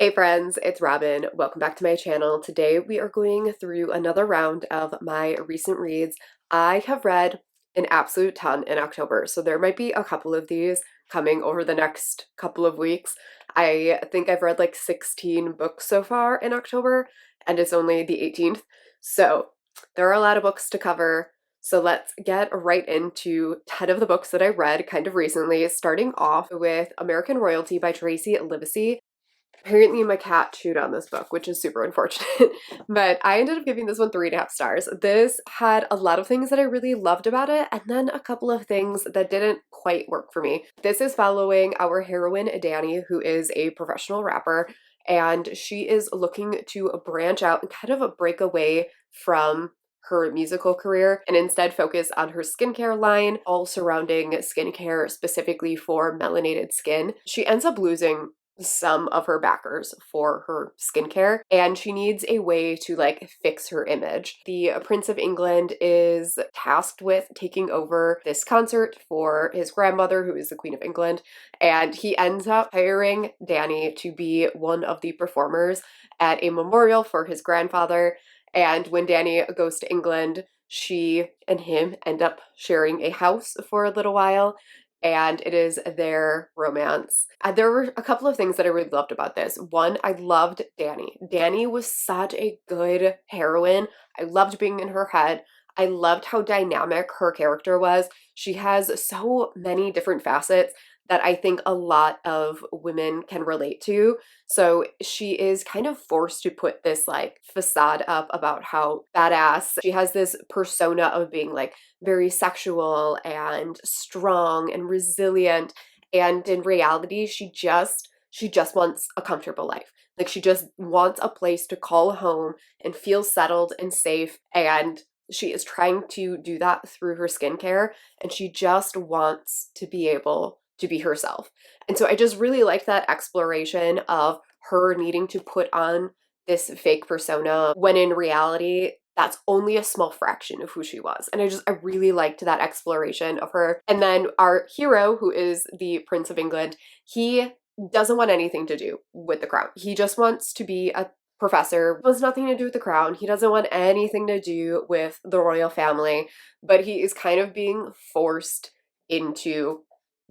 Hey friends, it's Robin. Welcome back to my channel. Today we are going through another round of my recent reads. I have read an absolute ton in October, so there might be a couple of these coming over the next couple of weeks. I think I've read like 16 books so far in October, and it's only the 18th, so there are a lot of books to cover. So let's get right into 10 of the books that I read kind of recently, starting off with American Royalty by Tracy Livesey. Apparently my cat chewed on this book, which is super unfortunate, but I ended up giving this one 3.5 stars. This had a lot of things that I really loved about it, and then a couple of things that didn't quite work for me. This is following our heroine, Danny, who is a professional rapper, and she is looking to branch out and kind of break away from her musical career and instead focus on her skincare line, all surrounding skincare specifically for melanated skin. She ends up losing some of her backers for her skincare, and she needs a way to like fix her image. The Prince of England is tasked with taking over this concert for his grandmother, who is the Queen of England, and he ends up hiring Danny to be one of the performers at a memorial for his grandfather. And when Danny goes to England, she and him end up sharing a house for a little while, and it is their romance. There were a couple of things that I really loved about this. One, I loved Danny. Danny was such a good heroine. I loved being in her head. I loved how dynamic her character was. She has so many different facets that I think a lot of women can relate to. So she is kind of forced to put this like facade up about how badass. She has this persona of being like very sexual and strong and resilient, and in reality she just wants a comfortable life. Like she just wants a place to call home and feel settled and safe, and she is trying to do that through her skincare, and she just wants to be able to be herself. And so I just really liked that exploration of her needing to put on this fake persona when in reality that's only a small fraction of who she was. And I really liked that exploration of her. And then our hero, who is the Prince of England, he doesn't want anything to do with the crown. He just wants to be a professor, wants nothing to do with the crown. He doesn't want anything to do with the royal family, but he is kind of being forced into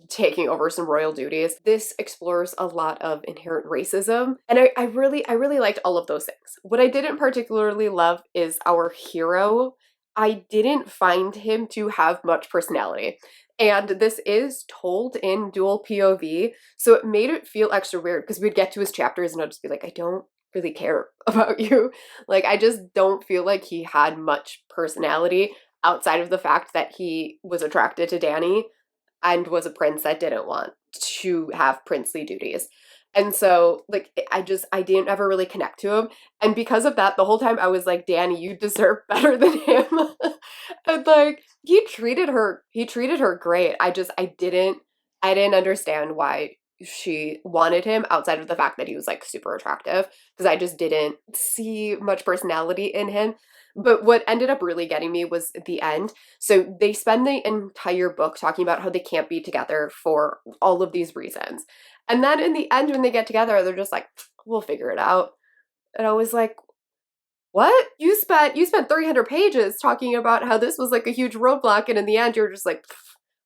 taking over some royal duties. This explores a lot of inherent racism, and I really liked all of those things. What I didn't particularly love is our hero. I didn't find him to have much personality. And this is told in dual POV, so it made it feel extra weird because we'd get to his chapters and I'd just be like, I don't really care about you. Like, I just don't feel like he had much personality outside of the fact that he was attracted to Danny and was a prince that didn't want to have princely duties. And so, like, I didn't ever really connect to him. And because of that, the whole time I was like, Danny, you deserve better than him. And like, he treated her great. I didn't understand why she wanted him outside of the fact that he was like super attractive, because I just didn't see much personality in him. But what ended up really getting me was the end. So they spend the entire book talking about how they can't be together for all of these reasons. And then in the end, when they get together, they're just like, we'll figure it out. And I was like, what? You spent 300 pages talking about how this was like a huge roadblock, and in the end you're just like,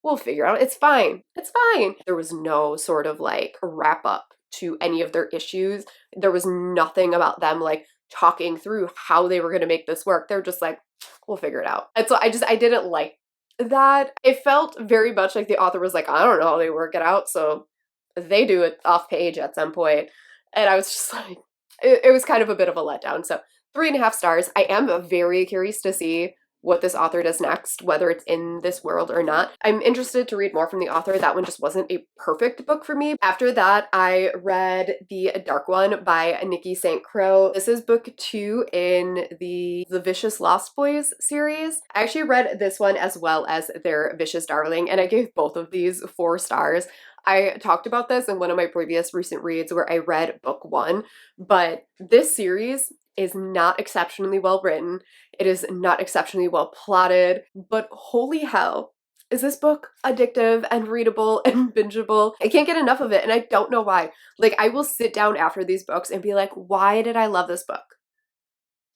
we'll figure it out. It's fine. It's fine. There was no sort of like wrap up to any of their issues. There was nothing about them like talking through how they were going to make this work. They're just like, we'll figure it out. And so I didn't like that. It felt very much like the author was like, I don't know how they work it out, so they do it off page at some point. And I was just like, it was kind of a bit of a letdown. So 3.5 stars. I am very curious to see what this author does next, whether it's in this world or not. I'm interested to read more from the author. That one just wasn't a perfect book for me. After that, I read The Dark One by Nikki St. Croix. This is book 2 in the Vicious Lost Boys series. I actually read this one as well as their Vicious Darling, and I gave both of these 4 stars. I talked about this in one of my previous recent reads where I read book 1, but this series is not exceptionally well written. It is not exceptionally well plotted, but holy hell, is this book addictive and readable and bingeable? I can't get enough of it, and I don't know why. Like, I will sit down after these books and be like, why did I love this book?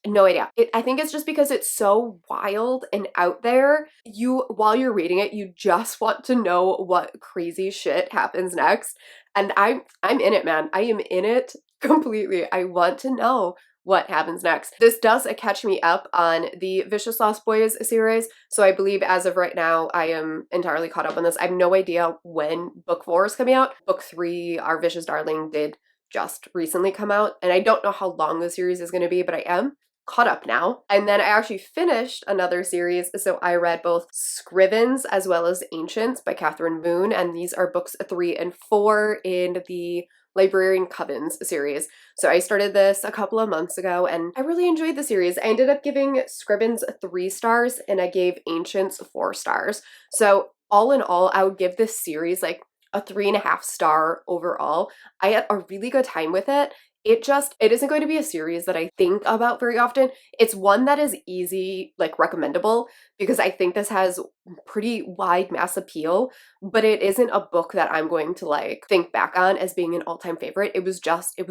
No idea. I think it's just because it's so wild and out there. While you're reading it, you just want to know what crazy shit happens next. And I'm in it, man. I am in it completely. I want to know what happens next. This does catch me up on the Vicious Lost Boys series. So I believe as of right now, I am entirely caught up on this. I have no idea when book 4 is coming out. Book 3, Our Vicious Darling, did just recently come out. And I don't know how long the series is going to be, but I am caught up now. And then I actually finished another series, so I read both Scrivens as well as Ancients by Catherine Moon, and these are books 3 and 4 in the Librarian Covens series. So I started this a couple of months ago and I really enjoyed the series. I ended up giving Scrivens 3 stars and I gave Ancients 4 stars. So all in all, I would give this series like a 3.5 star overall. I had a really good time with it. It isn't going to be a series that I think about very often. It's one that is easy, like recommendable, because I think this has pretty wide mass appeal, but it isn't a book that I'm going to like think back on as being an all-time favorite. It was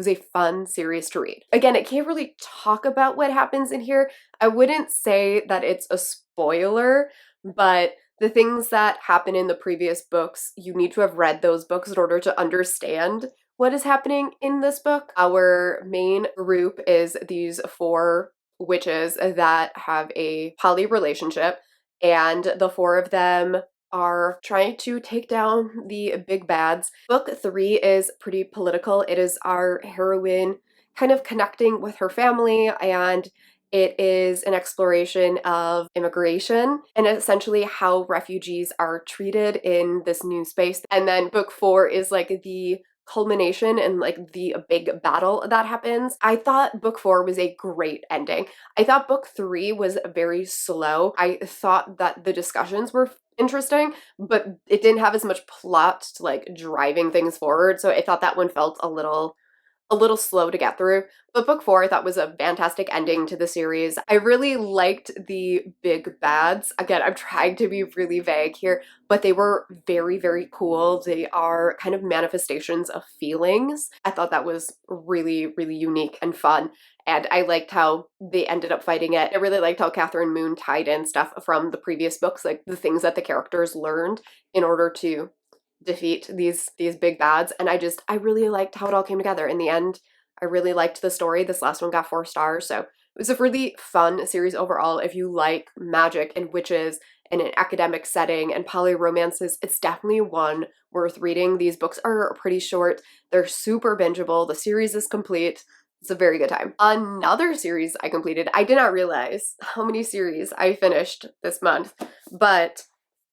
a fun series to read. Again, I can't really talk about what happens in here. I wouldn't say that it's a spoiler, but the things that happen in the previous books, you need to have read those books in order to understand what is happening in this book. Our main group is these 4 witches that have a poly relationship, and the 4 of them are trying to take down the big bads. Book 3 is pretty political. It is our heroine kind of connecting with her family, and it is an exploration of immigration and essentially how refugees are treated in this new space. And then book 4 is like the culmination and like the big battle that happens. I thought book 4 was a great ending. I thought book 3 was very slow. I thought that the discussions were interesting, but it didn't have as much plot to like driving things forward. So I thought that one felt a little slow to get through, but book 4 I thought was a fantastic ending to the series. I really liked the big bads. Again, I'm trying to be really vague here, but they were very, very cool. They are kind of manifestations of feelings. I thought that was really, really unique and fun. And I liked how they ended up fighting it. I really liked how Catherine Moon tied in stuff from the previous books, like the things that the characters learned in order to defeat these big bads. And I really liked how it all came together. In the end, I really liked the story. This last one got 4 stars, so it was a really fun series overall. If you like magic and witches in an academic setting and poly romances, it's definitely one worth reading. These books are pretty short. They're super bingeable. The series is complete. It's a very good time. Another series I completed, I did not realize how many series I finished this month, but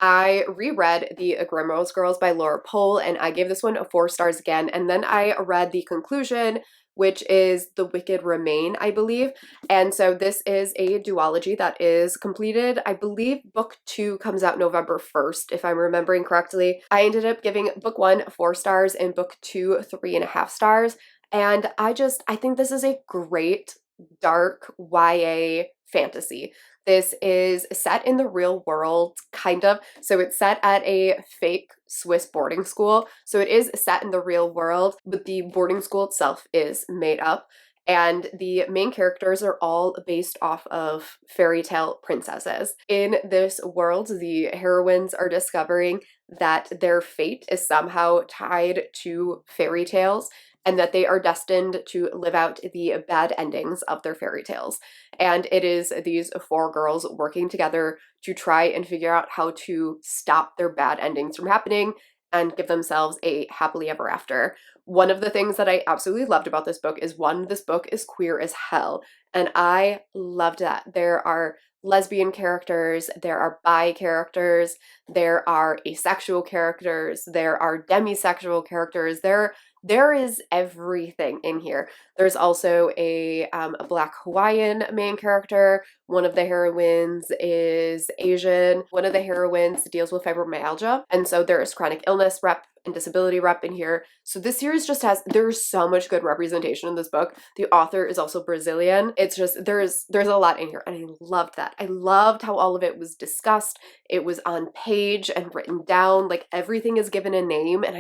I reread the Grimos Girls by Laura Pohl, and I gave this one 4 stars again. And then I read the conclusion, which is The Wicked Remain, I believe. And so this is a duology that is completed. I believe book 2 comes out November 1st, if I'm remembering correctly. I ended up giving book 1 4 stars and book 2 3.5 stars. And I think this is a great dark YA fantasy. This is set in the real world, kind of. So it's set at a fake Swiss boarding school. So it is set in the real world, but the boarding school itself is made up. And the main characters are all based off of fairy tale princesses. In this world, the heroines are discovering that their fate is somehow tied to fairy tales and that they are destined to live out the bad endings of their fairy tales. And it is these 4 girls working together to try and figure out how to stop their bad endings from happening and give themselves a happily ever after. One of the things that I absolutely loved about this book is this book is queer as hell. And I loved that. There are lesbian characters, there are bi characters, there are asexual characters, there are demisexual characters, there There is everything in here. There's also a Black Hawaiian main character. One of the heroines is Asian. One of the heroines deals with fibromyalgia. And so there's chronic illness rep and disability rep in here. So this series just has, there's so much good representation in this book. The author is also Brazilian. It's just, there's a lot in here, and I loved that. I loved how all of it was discussed. It was on page and written down, like everything is given a name, and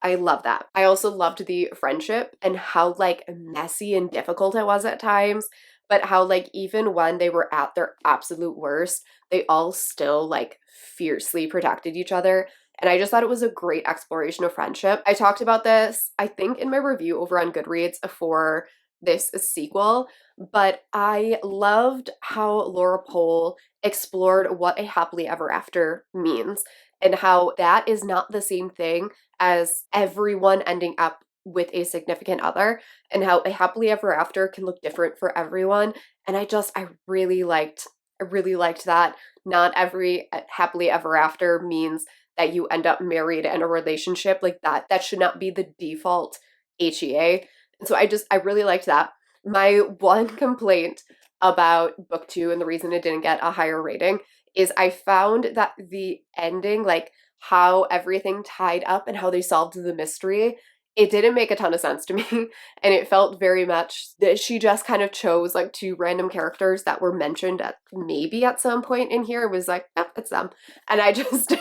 I love that. I also loved the friendship and how like messy and difficult it was at times, but how like even when they were at their absolute worst, they all still like fiercely protected each other. And I just thought it was a great exploration of friendship. I talked about this, I think, in my review over on Goodreads for this sequel, but I loved how Laura Pohl explored what a happily ever after means and how that is not the same thing as everyone ending up with a significant other, and how a happily ever after can look different for everyone. And I really liked that. Not every happily ever after means that you end up married in a relationship like that. That should not be the default HEA. And so I really liked that. My one complaint about book two, and the reason it didn't get a higher rating, is I found that the ending, like how everything tied up and how they solved the mystery, it didn't make a ton of sense to me. And it felt very much that she just kind of chose like two random characters that were mentioned at maybe at some point in here. It was like, yep, it's them. And I just,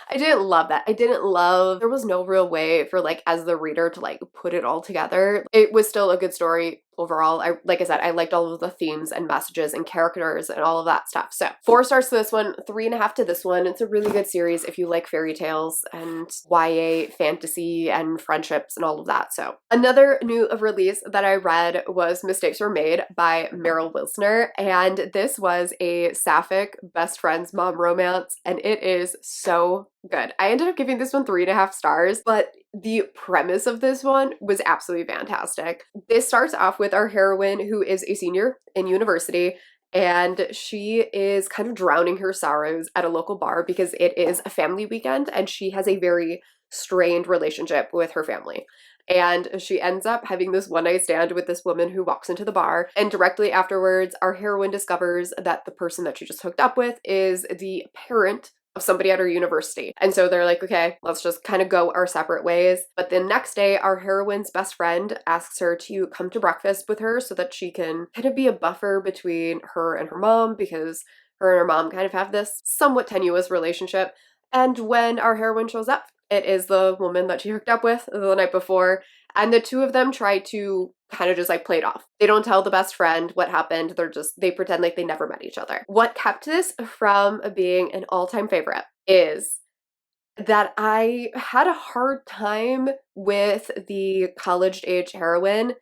I didn't love that. I didn't love, there was no real way for like, as the reader to like put it all together. It was still a good story overall. Like I said, I liked all of the themes and messages and characters and all of that stuff. So 4 stars to this one, 3.5 to this one. It's a really good series if you like fairy tales and YA fantasy and friendships and all of that. So another new release that I read was Mistakes Were Made by Meryl Wilsner, and this was a sapphic best friends mom romance, and it is so good. I ended up giving this one 3.5 stars, but the premise of this one was absolutely fantastic. This starts off with our heroine, who is a senior in university, and she is kind of drowning her sorrows at a local bar because it is a family weekend and she has a very strained relationship with her family. And she ends up having this one-night stand with this woman who walks into the bar, and directly afterwards, our heroine discovers that the person that she just hooked up with is the parent of somebody at her university. And so they're like, okay, let's just kind of go our separate ways. But the next day, our heroine's best friend asks her to come to breakfast with her so that she can kind of be a buffer between her and her mom, because her and her mom kind of have this somewhat tenuous relationship. And when our heroine shows up, it is the woman that she hooked up with the night before, and the two of them try to kind of just like play it off. They don't tell the best friend what happened. They pretend like they never met each other. What kept this from being an all-time favorite is that I had a hard time with the college age heroine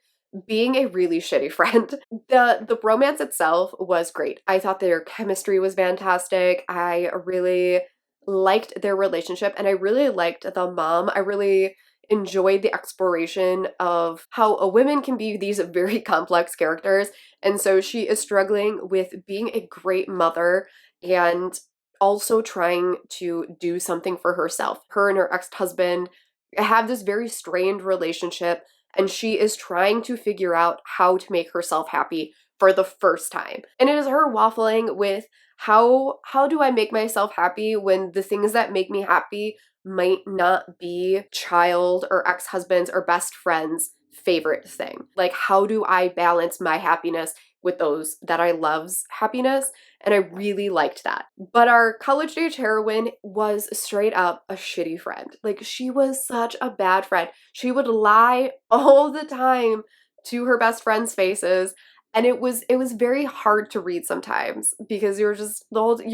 being a really shitty friend. The romance itself was great. I thought their chemistry was fantastic. I really liked their relationship, and I really liked the mom. I really enjoyed the exploration of how a woman can be these very complex characters. And so she is struggling with being a great mother and also trying to do something for herself. Her and her ex-husband have this very strained relationship, and she is trying to figure out how to make herself happy for the first time. And it is her waffling with how do I make myself happy when the things that make me happy might not be child or ex-husband's or best friend's favorite thing. Like, how do I balance my happiness with those that I love's happiness? And I really liked that. But our college age heroine was straight up a shitty friend. Like, she was such a bad friend. She would lie all the time to her best friend's faces. And it was very hard to read sometimes, because you're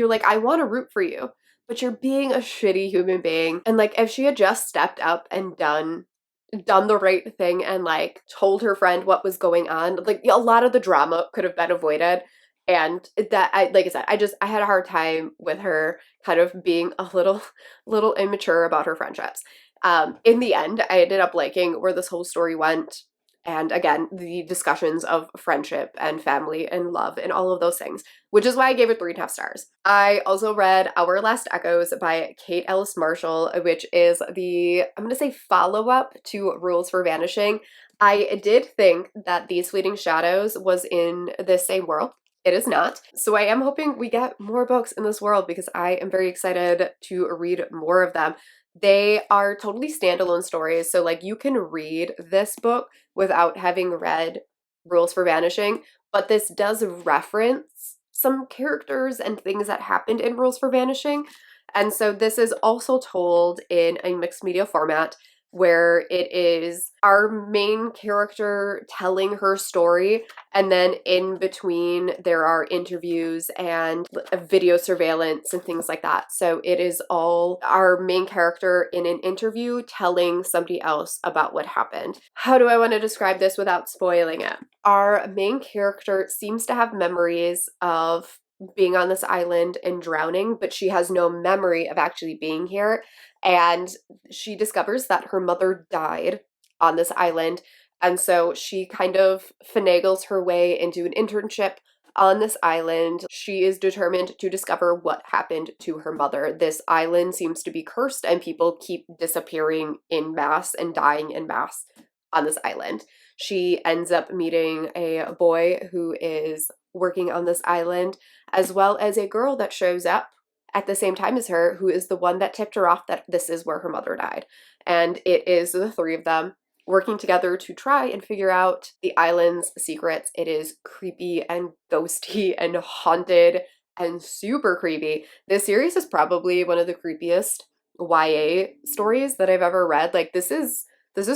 like, I want to root for you, but you're being a shitty human being. And like, if she had just stepped up and done the right thing and like told her friend what was going on, like a lot of the drama could have been avoided. And that, like I said, I had a hard time with her kind of being a little immature about her friendships. In the end, I ended up liking where this whole story went, and again, the discussions of friendship and family and love and all of those things, which is why I gave it 3.5 stars. I also read Our Last Echoes by Kate Ellis Marshall, which is the, I'm going to say, follow-up to Rules for Vanishing. I did think that These Fleeting Shadows was in the same world. It is not. So I am hoping we get more books in this world because I am very excited to read more of them. They are totally standalone stories. So like you can read this book without having read Rules for Vanishing, but this does reference some characters and things that happened in Rules for Vanishing. And so this is also told in a mixed media format where it is our main character telling her story, and then in between there are interviews and video surveillance and things like that. So it is all our main character in an interview telling somebody else about what happened. How do I want to describe this without spoiling it? Our main character seems to have memories of being on this island and drowning, but she has no memory of actually being here. And she discovers that her mother died on this island. And so she kind of finagles her way into an internship on this island. She is determined to discover what happened to her mother. This island seems to be cursed, and people keep disappearing in mass and dying in mass on this island. She ends up meeting a boy who is working on this island, as well as a girl that shows up at the same time as her, who is the one that tipped her off that this is where her mother died. And it is the three of them working together to try and figure out the island's secrets. It is creepy and ghosty and haunted and super creepy. This series is probably one of the creepiest YA stories that I've ever read. Like this is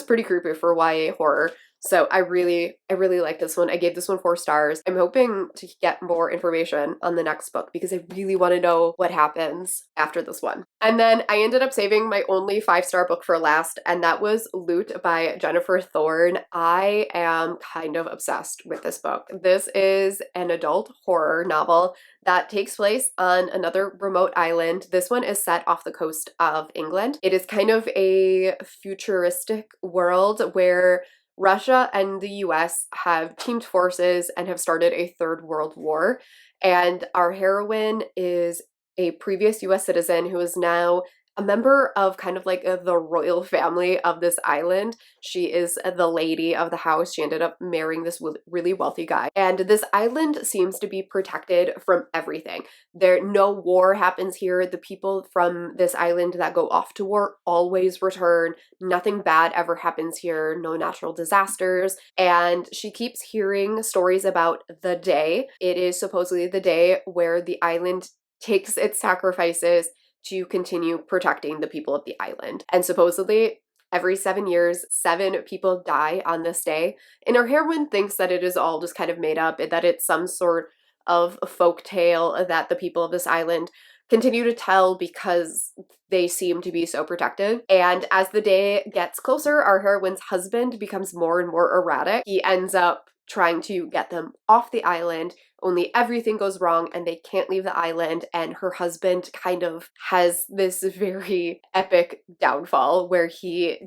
pretty creepy for YA horror. So I really like this one. I gave this one 4 stars. I'm hoping to get more information on the next book because I really want to know what happens after this one. And then I ended up saving my only 5-star book for last, and that was Loot by Jennifer Thorne. I am kind of obsessed with this book. This is an adult horror novel that takes place on another remote island. This one is set off the coast of England. It is kind of a futuristic world where Russia and the US have teamed forces and have started a third world war. And our heroine is a previous US citizen who is now a member of kind of like the royal family of this island. She is the lady of the house. She ended up marrying this really wealthy guy. And this island seems to be protected from everything. No war happens here. The people from this island that go off to war always return. Nothing bad ever happens here. No natural disasters. And she keeps hearing stories about the day. It is supposedly the day where the island takes its sacrifices to continue protecting the people of the island. And supposedly, every 7 years, 7 people die on this day. And our heroine thinks that it is all just kind of made up, that it's some sort of folk tale that the people of this island continue to tell because they seem to be so protected. And as the day gets closer, our heroine's husband becomes more and more erratic. He ends up trying to get them off the island, only everything goes wrong and they can't leave the island, and her husband kind of has this very epic downfall where he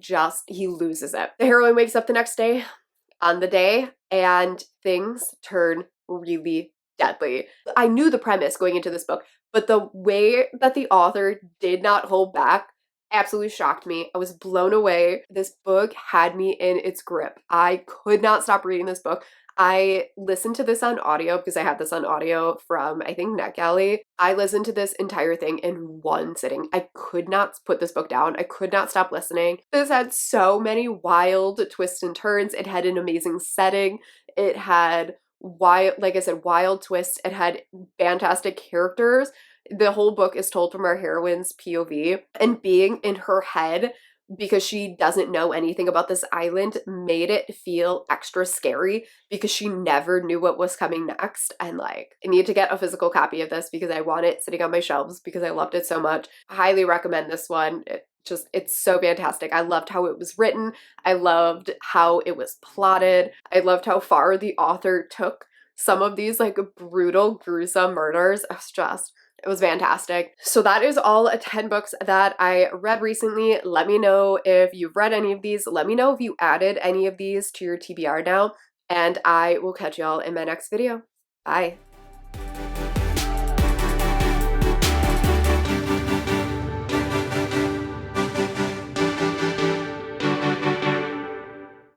loses it. The heroine wakes up the next day on the day and things turn really deadly. I knew the premise going into this book, but the way that the author did not hold back absolutely shocked me. I was blown away. This book had me in its grip. I could not stop reading this book. I listened to this on audio because I had this on audio from, I think, NetGalley. I listened to this entire thing in one sitting. I could not put this book down. I could not stop listening. This had so many wild twists and turns. It had an amazing setting. It had wild twists. It had fantastic characters. The whole book is told from our heroine's POV, and being in her head because she doesn't know anything about this island made it feel extra scary because she never knew what was coming next. And like, I need to get a physical copy of this because I want it sitting on my shelves because I loved it so much. I highly recommend this one. It's so fantastic. I loved how it was written. I loved how it was plotted. I loved how far the author took some of these like brutal, gruesome murders. It was fantastic. So that is all 10 books that I read recently. Let me know if you've read any of these. Let me know if you added any of these to your TBR now, and I will catch y'all in my next video. Bye.